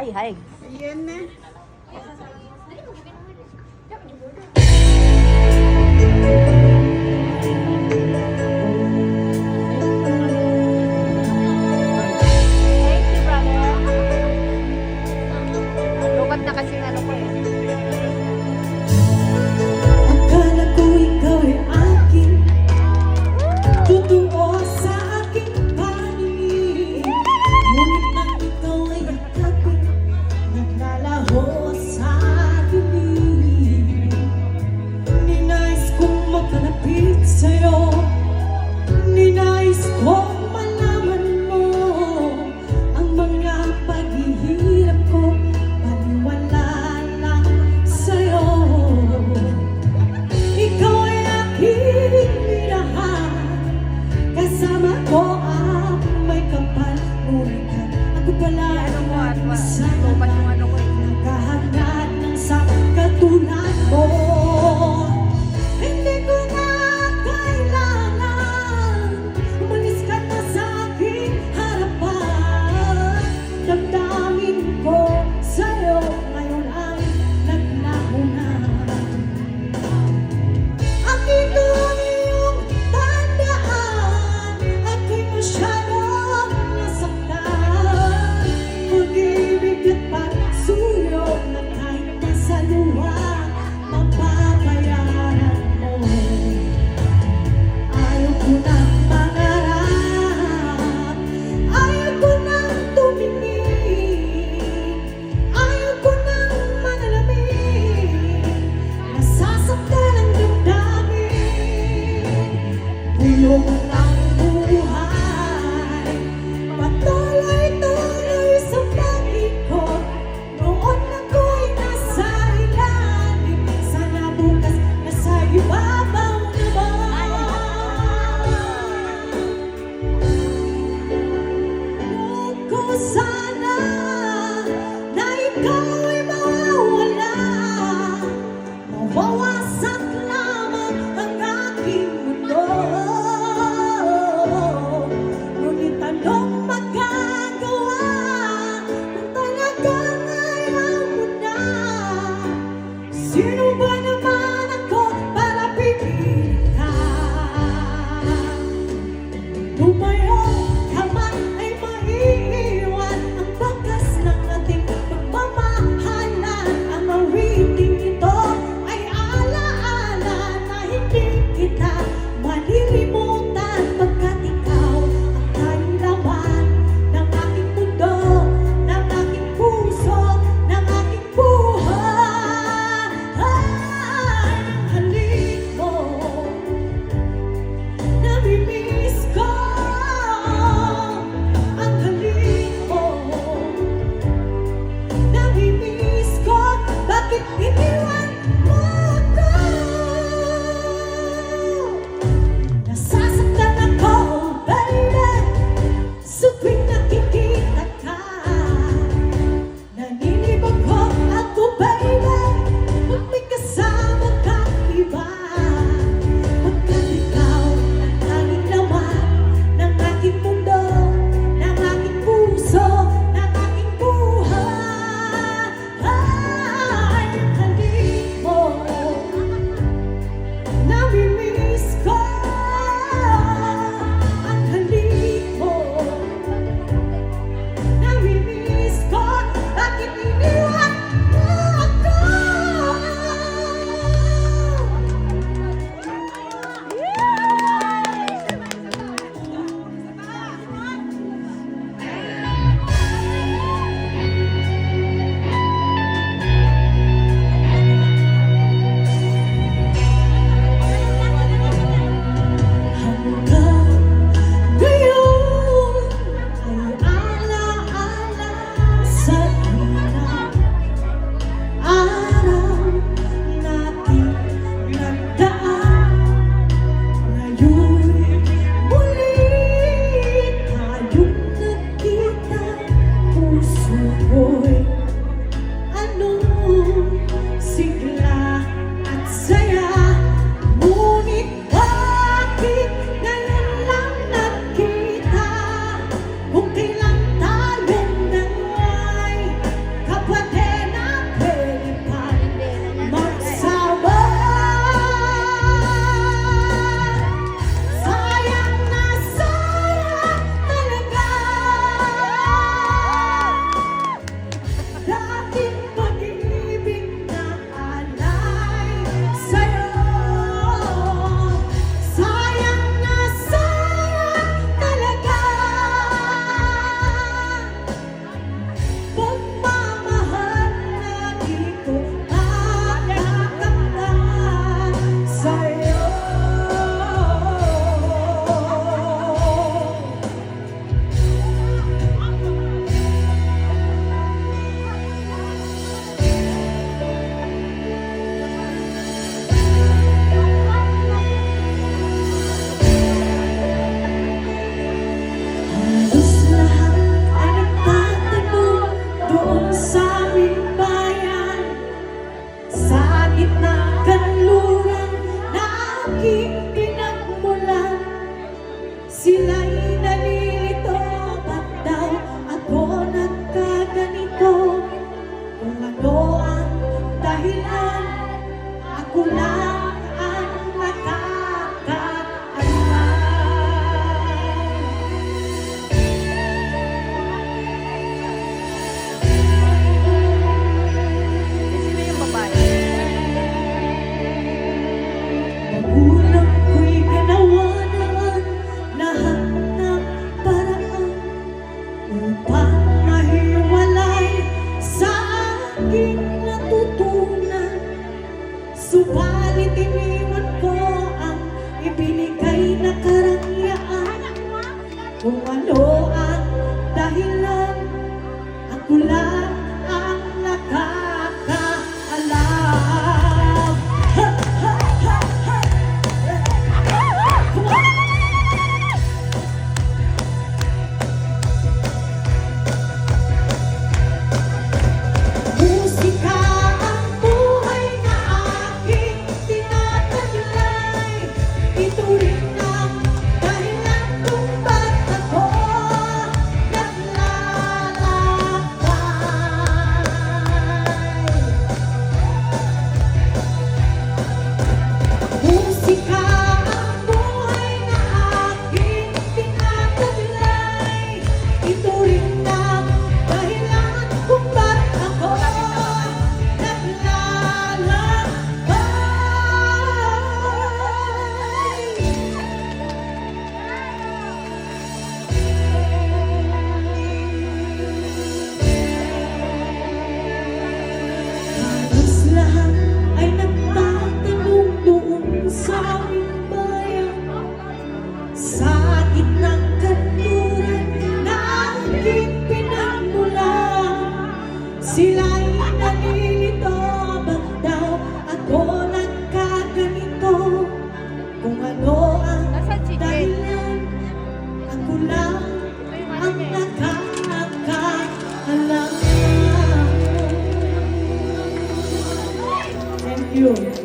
Hay, hay. Ayan na. Thank you, brother. Lukat na kasi ano ko eh. Akala ko ikaw ay akin, totoo sa aking paningin. Ngunit nang ikaw ay yakapin, naglalaho sa dilim. Ninais kong makalapit sa'yo, ninais kong malaman mo ang mga paghihirap ko, paniwala lang sa'yo. Ikaw ay aking minahal, kasama ko ang may kapal. Ngunit ako pala ang isa Lukat yung ano ko eh. naghahanap ng sa katulad mo. Hindi ko na kailangan umalis ka na sa aking harapan. Damdamin ko sa'yo ngayon ay naglaho na. Akin ko ang iyong tandaan, ako'y masyadong nasaktan. Pag-ibig at pagsuyo na kahit nasa luwa, mapapayaran mo. Ayaw ko nang mangarap, ayaw ko nang tumingin, ayaw ko nang manalamin. Nasasaktan ang damdamin, bulong ng buhay, patuloy-tuloy sa pag-ikot. Noon ako'y nasa ilalim, sana bukas nasa ibabaw naman. Huwag ko sana na ikaw ay mawawala, mawawasak lamang ang aking mundo. Ngunit anong magagawa kung talagang ayaw mo na? Sino ba naman ako para piliin ka? Tumayo ka man ay maiiwan ang bakas ng ating pagmamahalan. Ang awiting ito ay alaala na hindi kita malilimutan, pagkat ikaw ang tanging laman ng aking mundo, ng aking puso, ng aking buhay. Sa gitnang kanluran na aking pinagmulan, sila'y nalilito, ba't daw ako nagkaganito? Kung ano ang Nasaan si Jane? dahilan, ako lang ang nakakaalam. Thank you.